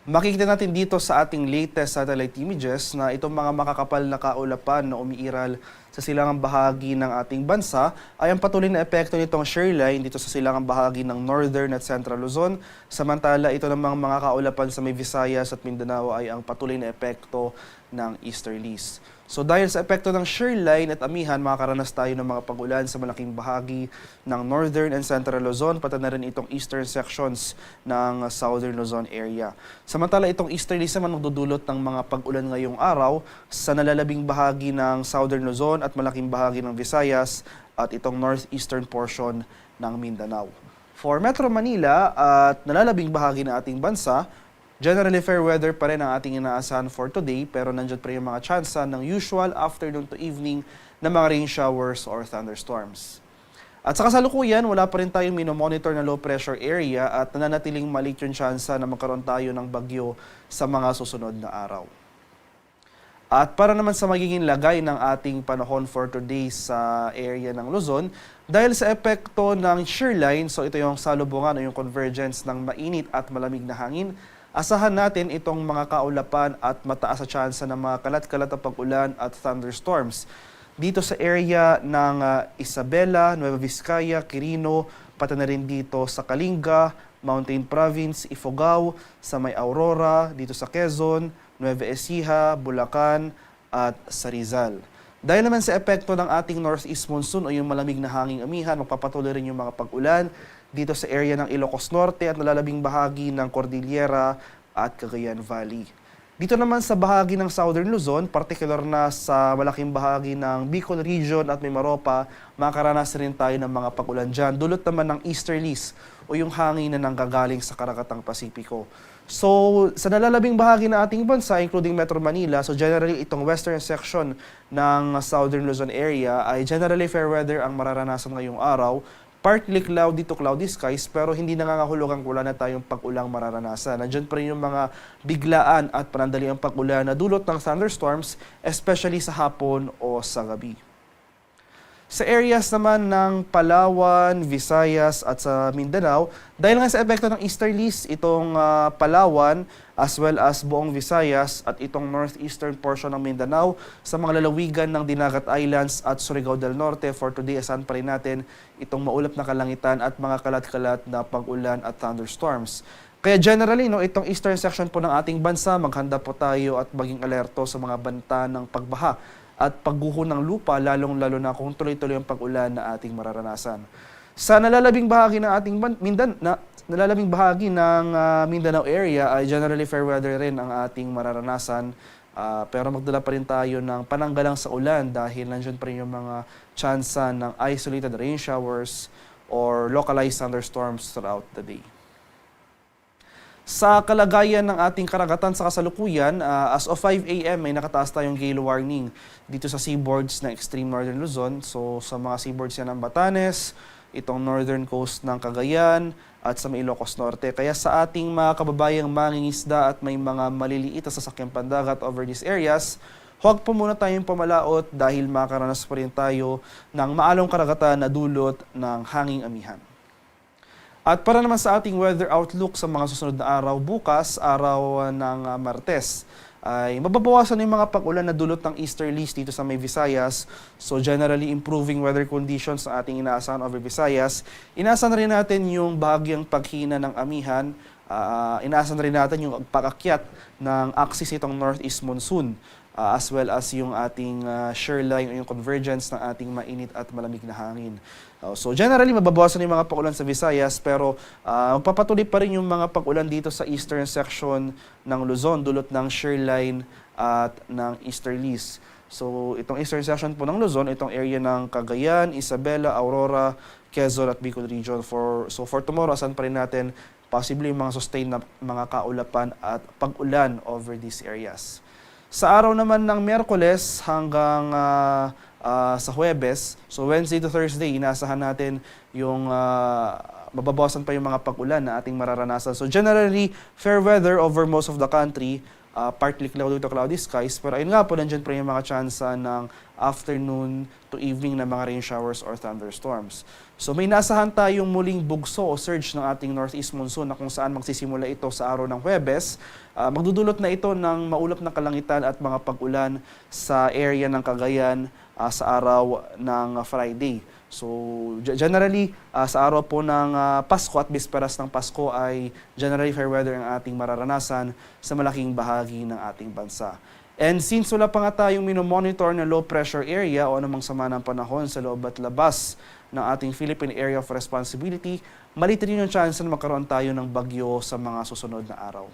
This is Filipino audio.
Makikita natin dito sa ating latest satellite images na itong mga makakapal na kaulapan na umiiral sa silangang bahagi ng ating bansa ay ang patuloy na epekto nitong shearline dito sa silangang bahagi ng Northern at Central Luzon. Samantala, ito namang mga kaulapan sa may Visayas at Mindanao ay ang patuloy na epekto ng easterlies. So dahil sa epekto ng shearline at amihan, makakaranas tayo ng mga pag-ulan sa malaking bahagi ng Northern and Central Luzon, pati na rin itong eastern sections ng Southern Luzon area. Samantala, itong easterlies naman magdudulot ng mga pag-ulan ngayong araw sa nalalabing bahagi ng Southern Luzon at malaking bahagi ng Visayas at itong northeastern portion ng Mindanao. For Metro Manila at nalalabing bahagi ng ating bansa, generally fair weather pa rin ang ating inaasahan for today, pero nandiyan pa rin yung mga tsansa ng usual afternoon to evening na mga rain showers or thunderstorms. At sa kasalukuyan, wala pa rin tayong minomonitor na low pressure area at nananatiling maliit yung tsansa na magkaroon tayo ng bagyo sa mga susunod na araw. At para naman sa magiging lagay ng ating panahon for today sa area ng Luzon, dahil sa epekto ng shearline, so ito yung salubungan o yung convergence ng mainit at malamig na hangin, asahan natin itong mga kaulapan at mataas na tsansa ng mga kalat-kalat na pag-ulan at thunderstorms dito sa area ng Isabela, Nueva Vizcaya, Quirino, pati na rin dito sa Kalinga, Mountain Province, Ifugao, sa may Aurora, dito sa Quezon, Nueva Ecija, Bulacan, at sa Rizal. Dahil naman sa epekto ng ating northeast monsoon o yung malamig na hanging amihan, magpapatuloy rin yung mga pag-ulan dito sa area ng Ilocos Norte at nalalabing bahagi ng Cordillera at Cagayan Valley. Dito naman sa bahagi ng Southern Luzon, particular na sa malaking bahagi ng Bicol Region at Mimaropa, makakaranas rin tayo ng mga pag-ulan dyan. Dulot naman ng easterlies o yung hangin na nanggagaling sa Karagatang Pasipiko. So, sa nalalabing bahagi ng ating bansa, including Metro Manila, so generally itong western section ng Southern Luzon area ay generally fair weather ang mararanasan ngayong araw. Partly cloudy to cloudy skies pero hindi nangangahulugang wala na tayong pag-ulang mararanasan. Nandiyan pa rin yung mga biglaan at panandaliang pag-ulan na dulot ng thunderstorms, especially sa hapon o sa gabi. Sa areas naman ng Palawan, Visayas at sa Mindanao, dahil nga sa epekto ng easterlies, itong Palawan as well as buong Visayas at itong northeastern portion ng Mindanao sa mga lalawigan ng Dinagat Islands at Surigao del Norte, for today asahan pa rin natin itong maulap na kalangitan at mga kalat-kalat na pag-ulan at thunderstorms. Kaya generally, itong eastern section po ng ating bansa, maghanda po tayo at maging alerto sa mga banta ng pagbaha at pagguho ng lupa, lalong-lalo na kung tuloy-tuloy ang pag-ulan na ating mararanasan. Sa nalalabing bahagi ng ating Mindanao area ay generally fair weather rin ang ating mararanasan, pero magdala pa rin tayo ng pananggalang sa ulan dahil nandiyan pa rin yung mga tsansa ng isolated rain showers or localized thunderstorms throughout the day. Sa kalagayan ng ating karagatan sa kasalukuyan, as of 5 a.m. may nakataas tayong gale warning dito sa seaboards ng extreme northern Luzon. So sa mga seaboards yan ng Batanes, itong northern coast ng Cagayan at sa Ilocos Norte. Kaya sa ating mga kababayang mangingisda at may mga maliliit na sasakyang pandagat over these areas, huwag po muna tayong pamalaot dahil makakaranas pa rin tayo ng maalong karagatan na dulot ng hanging amihan. At para naman sa ating weather outlook sa mga susunod na araw, bukas, araw ng Martes, ay mababawasan yung mga pag-ulan na dulot ng easterlies dito sa may Visayas. So generally improving weather conditions sa ating inaasahan over Visayas. Inaasahan rin natin yung bahagyang paghina ng amihan. Inaasahan rin natin yung pag-akyat ng axis itong northeast monsoon. As well as yung ating shearline o yung convergence ng ating mainit at malamig na hangin. So generally, mababawasan yung mga pag-ulan sa Visayas pero magpapatuloy pa rin yung mga pag-ulan dito sa eastern section ng Luzon dulot ng shearline at ng easterlies. So itong eastern section po ng Luzon, itong area ng Cagayan, Isabela, Aurora, Quezon at Bicol Region. So for tomorrow, asan pa rin natin possibly yung mga sustained na mga kaulapan at pag-ulan over these areas. Sa araw naman ng Miyerkules hanggang sa Huwebes, so Wednesday to Thursday, inaasahan natin yung mababawasan pa yung mga pag-ulan na ating mararanasan. So generally, fair weather over most of the country partly cloudy to cloudy skies. Pero ayun nga po, nandiyan pa rin yung mga tsansa ng afternoon to evening na mga rain showers or thunderstorms. So may naasahan tayong muling bugso o surge ng ating northeast monsoon na kung saan magsisimula ito sa araw ng Huwebes. Magdudulot na ito ng maulap na kalangitan at mga pag-ulan sa area ng Cagayan sa araw ng Friday. So generally, sa araw po ng Pasko at bisperas ng Pasko ay generally fair weather ang ating mararanasan sa malaking bahagi ng ating bansa. And since wala pa nga tayong minomonitor na low pressure area o anumang sama ng panahon sa loob at labas ng ating Philippine Area of Responsibility, maliit rin yung chance na magkaroon tayo ng bagyo sa mga susunod na araw.